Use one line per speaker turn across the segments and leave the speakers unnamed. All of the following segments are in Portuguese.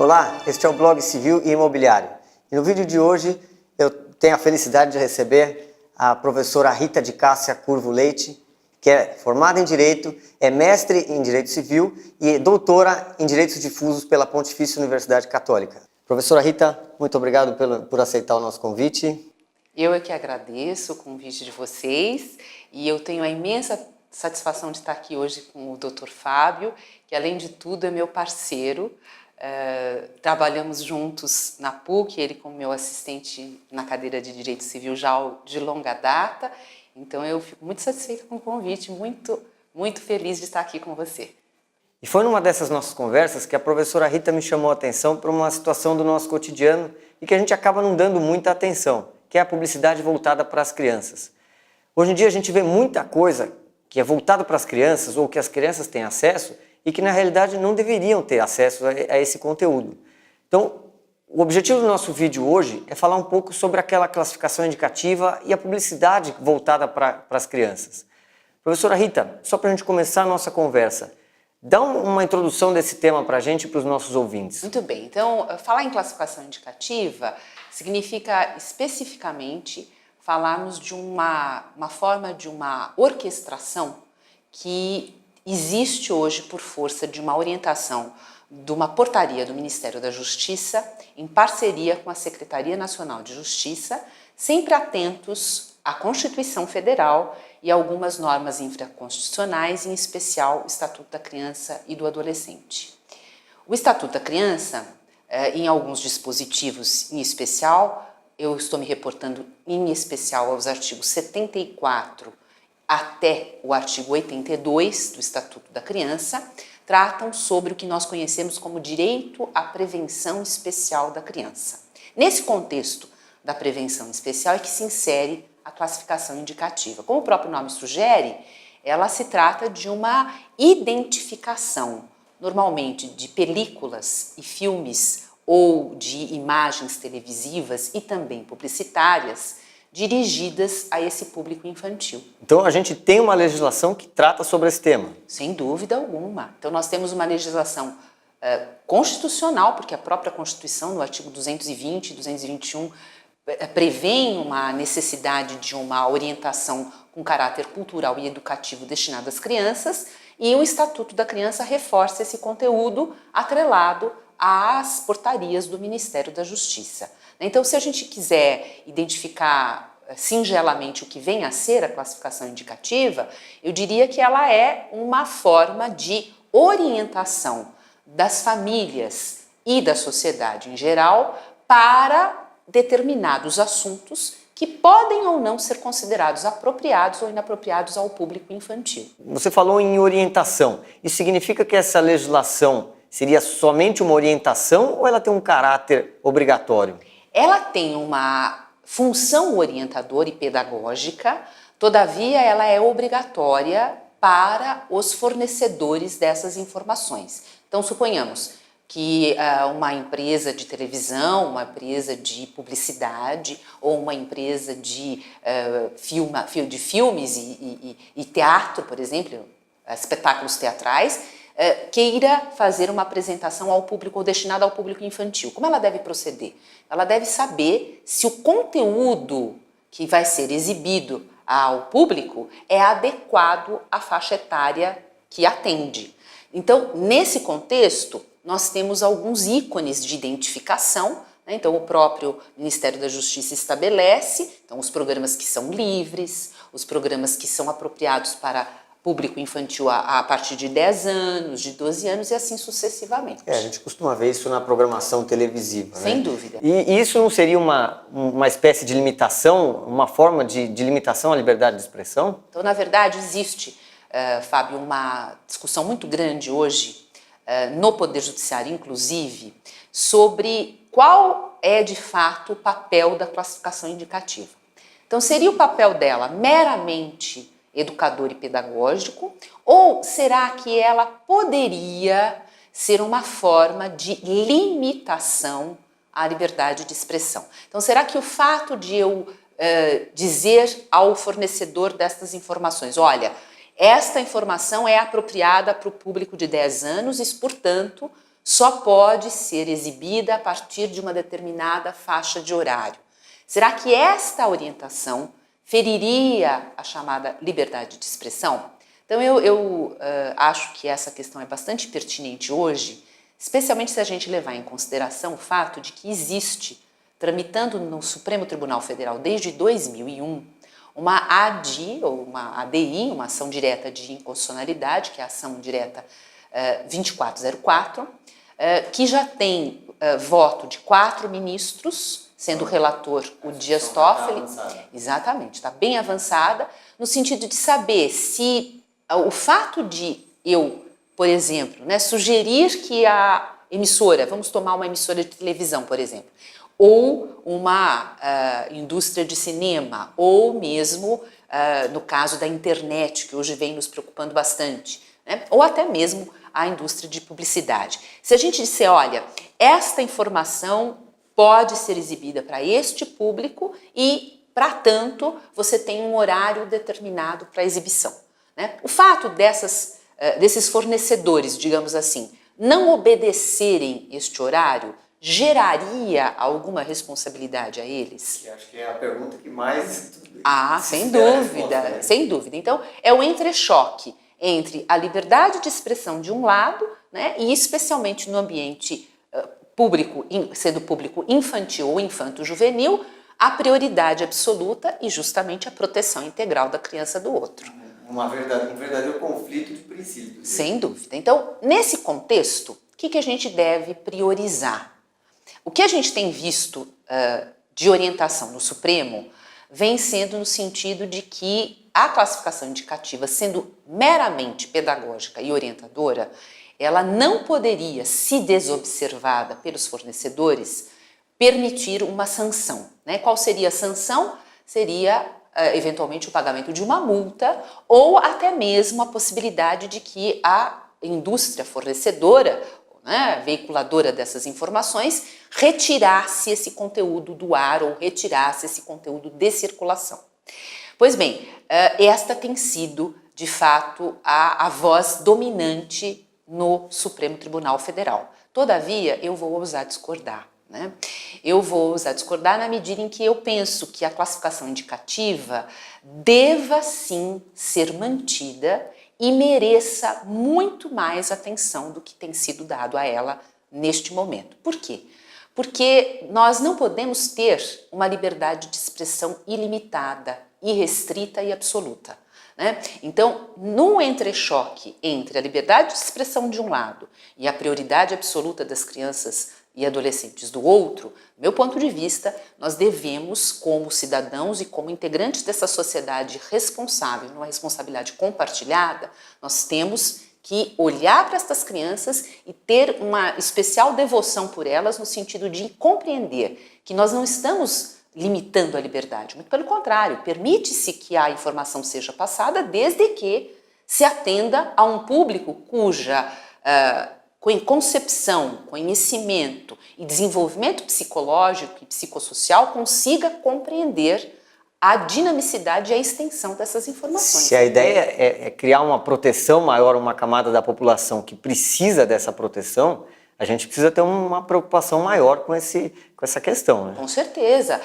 Olá, este é o Blog Civil e Imobiliário. E no vídeo de hoje eu tenho a felicidade de receber a professora Rita de Cássia Curvo Leite, que é formada em Direito, é mestre em Direito Civil e doutora em Direitos Difusos pela Pontifícia Universidade Católica. Professora Rita, muito obrigado por aceitar o nosso convite.
Eu é que agradeço o convite de vocês e eu tenho a imensa satisfação de estar aqui hoje com o Dr. Fábio, que além de tudo é meu parceiro. Trabalhamos juntos na PUC, ele como meu assistente na cadeira de Direito Civil já de longa data. Então eu fico muito satisfeita com o convite, muito feliz de estar aqui com você.
E foi numa dessas nossas conversas que a professora Rita me chamou a atenção para uma situação do nosso cotidiano e que a gente acaba não dando muita atenção, que é a publicidade voltada para as crianças. Hoje em dia a gente vê muita coisa que é voltada para as crianças ou que as crianças têm acesso e que na realidade não deveriam ter acesso a esse conteúdo. Então, o objetivo do nosso vídeo hoje é falar um pouco sobre aquela classificação indicativa e a publicidade voltada para as crianças. Professora Rita, só para a gente começar a nossa conversa, dá uma introdução desse tema para a gente e para os nossos ouvintes.
Muito bem, então falar em classificação indicativa significa especificamente falarmos de uma forma de uma orquestração que existe hoje por força de uma orientação de uma portaria do Ministério da Justiça em parceria com a Secretaria Nacional de Justiça, sempre atentos à Constituição Federal e algumas normas infraconstitucionais, em especial o Estatuto da Criança e do Adolescente. O Estatuto da Criança, em alguns dispositivos em especial, eu estou me reportando em especial aos artigos 74 até o artigo 82 do Estatuto da Criança, tratam sobre o que nós conhecemos como direito à prevenção especial da criança. Nesse contexto da prevenção especial é que se insere a classificação indicativa. Como o próprio nome sugere, ela se trata de uma identificação, normalmente de películas e filmes ou de imagens televisivas e também publicitárias dirigidas a esse público infantil.
Então a gente tem uma legislação que trata sobre esse tema.
Sem dúvida alguma. Então nós temos uma legislação constitucional, porque a própria Constituição, no artigo 220 e 221, prevêem uma necessidade de uma orientação com caráter cultural e educativo destinada às crianças, e o Estatuto da Criança reforça esse conteúdo atrelado às portarias do Ministério da Justiça. Então, se a gente quiser identificar singelamente o que vem a ser a classificação indicativa, eu diria que ela é uma forma de orientação das famílias e da sociedade em geral para determinados assuntos que podem ou não ser considerados apropriados ou inapropriados ao público infantil.
Você falou em orientação. Isso significa que essa legislação seria somente uma orientação ou ela tem um caráter obrigatório?
Ela tem uma função orientadora e pedagógica, todavia ela é obrigatória para os fornecedores dessas informações. Então, suponhamos que uma empresa de televisão, uma empresa de publicidade ou uma empresa de filmes e teatro, por exemplo, espetáculos teatrais, queira fazer uma apresentação ao público ou destinada ao público infantil. Como ela deve proceder? Ela deve saber se o conteúdo que vai ser exibido ao público é adequado à faixa etária que atende. Então, nesse contexto, nós temos alguns ícones de identificação, né? Então, o próprio Ministério da Justiça estabelece os programas que são livres, os programas que são apropriados para público infantil a partir de 10 anos, de 12 anos e assim sucessivamente.
A gente costuma ver isso na programação televisiva, né?
Sem dúvida.
E isso não seria uma espécie de limitação, uma forma de limitação à liberdade de expressão?
Então, na verdade, existe, Fábio, uma discussão muito grande hoje, no Poder Judiciário, inclusive, sobre qual é, de fato, o papel da classificação indicativa. Então, seria o papel dela meramente educador e pedagógico, ou será que ela poderia ser uma forma de limitação à liberdade de expressão? Então, será que o fato de eu dizer ao fornecedor destas informações, olha, esta informação é apropriada para o público de 10 anos e, portanto, só pode ser exibida a partir de uma determinada faixa de horário. Será que esta orientação feriria a chamada liberdade de expressão? Então eu acho que essa questão é bastante pertinente hoje, especialmente se a gente levar em consideração o fato de que existe, tramitando no Supremo Tribunal Federal desde 2001, uma ADI, ou uma ADI, uma ação direta de inconstitucionalidade, que é a ação direta 2404, que já tem voto de 4 ministros, sendo o relator o Dias Toffoli. Exatamente, está bem avançada, no sentido de saber se o fato de eu, por exemplo, sugerir que a emissora, vamos tomar uma emissora de televisão, por exemplo, ou uma indústria de cinema, ou mesmo, no caso da internet, que hoje vem nos preocupando bastante, ou até mesmo a indústria de publicidade. Se a gente disser, olha, esta informação pode ser exibida para este público e, para tanto, você tem um horário determinado para exibição. O fato desses fornecedores, digamos assim, não obedecerem este horário, geraria alguma responsabilidade a eles?
Eu acho que é a pergunta que mais...
sem dúvida, resposta, sem dúvida. Então, é o entrechoque entre a liberdade de expressão de um lado, e especialmente no ambiente público, sendo público infantil ou infanto-juvenil, a prioridade absoluta e justamente a proteção integral da criança do outro.
Um verdadeiro conflito de princípios.
Sem dúvida. Então, nesse contexto, o que a gente deve priorizar? O que a gente tem visto de orientação no Supremo vem sendo no sentido de que a classificação indicativa, sendo meramente pedagógica e orientadora, ela não poderia, se desobservada pelos fornecedores, permitir uma sanção. Qual seria a sanção? Seria, eventualmente, o pagamento de uma multa ou até mesmo a possibilidade de que a indústria fornecedora, veiculadora dessas informações, retirasse esse conteúdo do ar ou retirasse esse conteúdo de circulação. Pois bem, esta tem sido, de fato, a voz dominante no Supremo Tribunal Federal. Todavia, eu vou ousar discordar. Eu vou ousar discordar na medida em que eu penso que a classificação indicativa deva sim ser mantida e mereça muito mais atenção do que tem sido dado a ela neste momento. Por quê? Porque nós não podemos ter uma liberdade de expressão ilimitada, irrestrita e absoluta. Então, num entrechoque entre a liberdade de expressão de um lado e a prioridade absoluta das crianças e adolescentes do outro, meu ponto de vista, nós devemos, como cidadãos e como integrantes dessa sociedade responsável, numa responsabilidade compartilhada, nós temos que olhar para estas crianças e ter uma especial devoção por elas no sentido de compreender que nós não estamos limitando a liberdade, muito pelo contrário, permite-se que a informação seja passada desde que se atenda a um público cuja concepção, conhecimento e desenvolvimento psicológico e psicossocial consiga compreender a dinamicidade e a extensão dessas informações.
Se a ideia é criar uma proteção maior, uma camada da população que precisa dessa proteção, a gente precisa ter uma preocupação maior com essa questão.
Com certeza.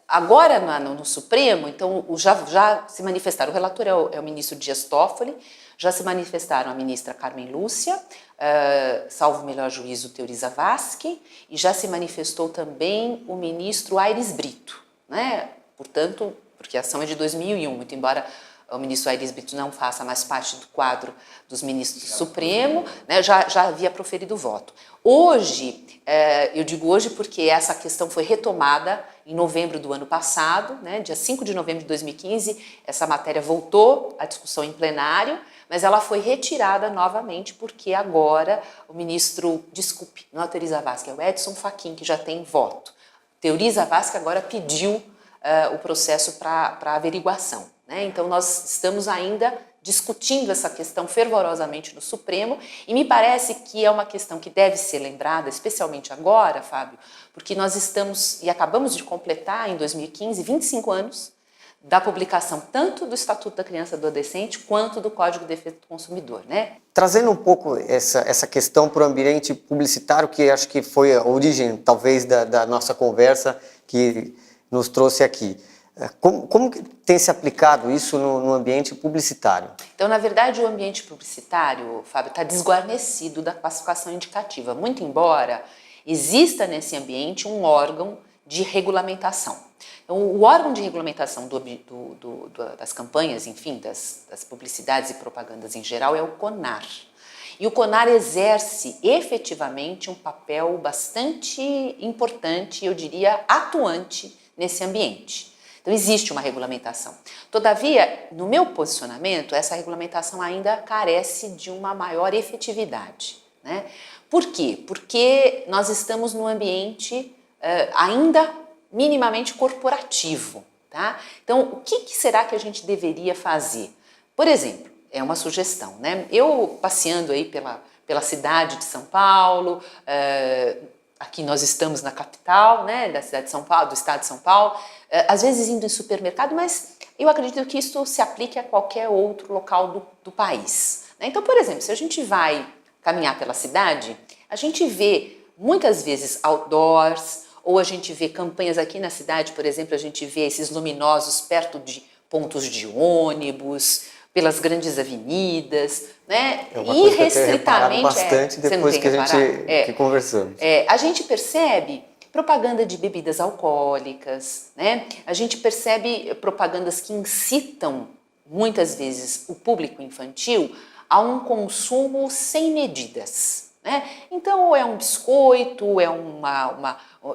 Agora, no Supremo, então, já se manifestaram, o relator é o ministro Dias Toffoli, já se manifestaram a ministra Carmen Lúcia, salvo o melhor juízo, Teori Zavascki, e já se manifestou também o ministro Aires Brito, Portanto, porque a ação é de 2001, muito embora o ministro Aires Brito não faça mais parte do quadro dos ministros do Supremo, já havia proferido voto. Hoje, eu digo hoje porque essa questão foi retomada em novembro do ano passado, dia 5 de novembro de 2015, essa matéria voltou à discussão em plenário, mas ela foi retirada novamente porque agora o ministro, não é o Teori Zavascki, é o Edson Fachin, que já tem voto. Teori Zavascki agora pediu o processo para averiguação. Então, nós estamos ainda discutindo essa questão fervorosamente no Supremo e me parece que é uma questão que deve ser lembrada, especialmente agora, Fábio, porque nós estamos e acabamos de completar em 2015 25 anos da publicação tanto do Estatuto da Criança e do Adolescente quanto do Código de Defesa do Consumidor, né?
Trazendo um pouco essa questão para o ambiente publicitário, que acho que foi a origem, talvez, da nossa conversa que nos trouxe aqui. Como que tem se aplicado isso no ambiente publicitário?
Então, na verdade, o ambiente publicitário, Fábio, está desguarnecido da classificação indicativa, muito embora exista nesse ambiente um órgão de regulamentação. Então, o órgão de regulamentação das campanhas, enfim, das publicidades e propagandas em geral, é o CONAR. E o CONAR exerce efetivamente um papel bastante importante, eu diria atuante, nesse ambiente. Então, existe uma regulamentação. Todavia, no meu posicionamento, essa regulamentação ainda carece de uma maior efetividade, né? Por quê? Porque nós estamos num ambiente ainda minimamente corporativo, tá? Então, o que será que a gente deveria fazer? Por exemplo, é uma sugestão, né? Eu passeando aí pela cidade de São Paulo, aqui nós estamos na capital, né, da cidade de São Paulo, do estado de São Paulo, às vezes indo em supermercado, mas eu acredito que isso se aplique a qualquer outro local do país, né? Então, por exemplo, se a gente vai caminhar pela cidade, a gente vê muitas vezes outdoors, ou a gente vê campanhas aqui na cidade, por exemplo, a gente vê esses luminosos perto de pontos de ônibus, pelas grandes avenidas, né?
É uma coisa que eu tenho reparado
Irrestritamente.
bastante depois que a gente que conversamos.
A gente percebe propaganda de bebidas alcoólicas, né? A gente percebe propagandas que incitam, muitas vezes, o público infantil a um consumo sem medidas, né? Então, ou é um biscoito, é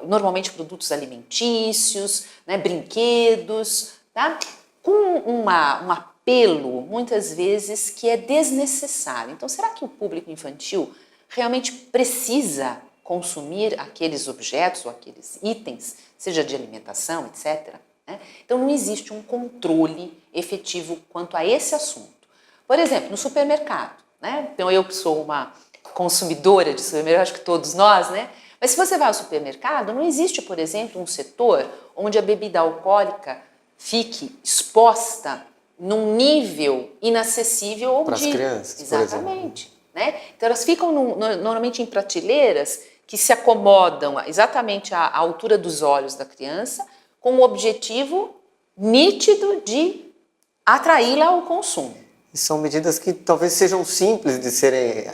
normalmente produtos alimentícios, né? Brinquedos, tá? Com um apelo, muitas vezes, que é desnecessário. Então, será que o público infantil realmente precisa consumir aqueles objetos ou aqueles itens, seja de alimentação, etc., né? Então, não existe um controle efetivo quanto a esse assunto. Por exemplo, no supermercado, né? Então, eu que sou uma consumidora de supermercado, acho que todos nós, né? Mas se você vai ao supermercado, não existe, por exemplo, um setor onde a bebida alcoólica fique exposta num nível inacessível
para as crianças,
exatamente, né? Então elas ficam normalmente em prateleiras que se acomodam exatamente à altura dos olhos da criança, com o objetivo nítido de atraí-la ao consumo.
E são medidas que talvez sejam simples de serem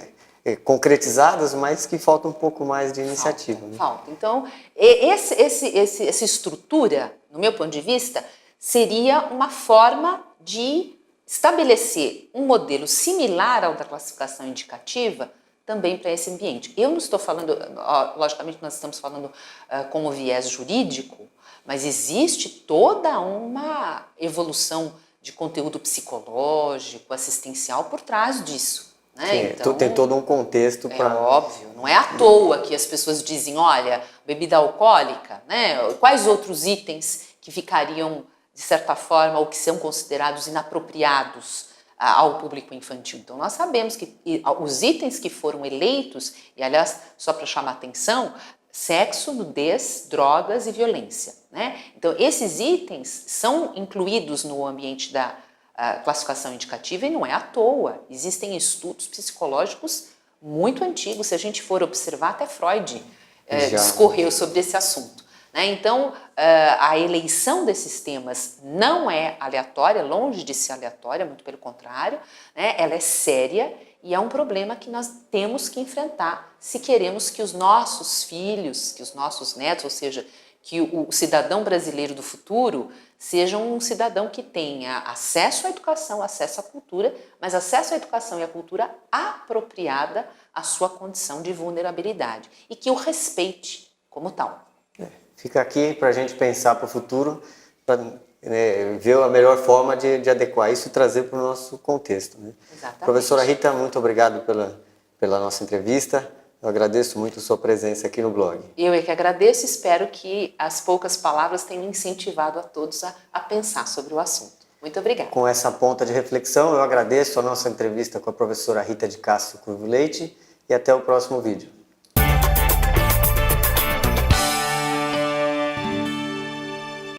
concretizadas, mas que falta um pouco mais de iniciativa.
Falta. Então, essa estrutura, no meu ponto de vista, seria uma forma de estabelecer um modelo similar ao da classificação indicativa também para esse ambiente. Eu não estou falando, logicamente nós estamos falando com o viés jurídico, mas existe toda uma evolução de conteúdo psicológico, assistencial por trás disso, né?
Sim, então, tem todo um contexto para...
É óbvio, não é à toa que as pessoas dizem, olha, bebida alcoólica, né? Quais outros itens que ficariam, de certa forma, ou que são considerados inapropriados ao público infantil. Então, nós sabemos que os itens que foram eleitos, e aliás, só para chamar atenção, sexo, nudez, drogas e violência, né? Então, esses itens são incluídos no ambiente da classificação indicativa e não é à toa. Existem estudos psicológicos muito antigos, se a gente for observar, até Freud discorreu sobre esse assunto, né? Então, a eleição desses temas não é aleatória, longe de ser aleatória, muito pelo contrário, né? Ela é séria e é um problema que nós temos que enfrentar se queremos que os nossos filhos, que os nossos netos, ou seja, que o cidadão brasileiro do futuro seja um cidadão que tenha acesso à educação, acesso à cultura, mas acesso à educação e à cultura apropriada à sua condição de vulnerabilidade e que o respeite como tal.
Fica aqui para a gente pensar para o futuro, para ver a melhor forma de adequar isso e trazer para o nosso contexto, né?
Exatamente.
Professora Rita, muito obrigado pela nossa entrevista. Eu agradeço muito a sua presença aqui no blog.
Eu é que agradeço e espero que as poucas palavras tenham incentivado a todos a pensar sobre o assunto. Muito obrigada.
Com essa ponta de reflexão, eu agradeço a nossa entrevista com a professora Rita de Castro Curvo Leite e até o próximo vídeo.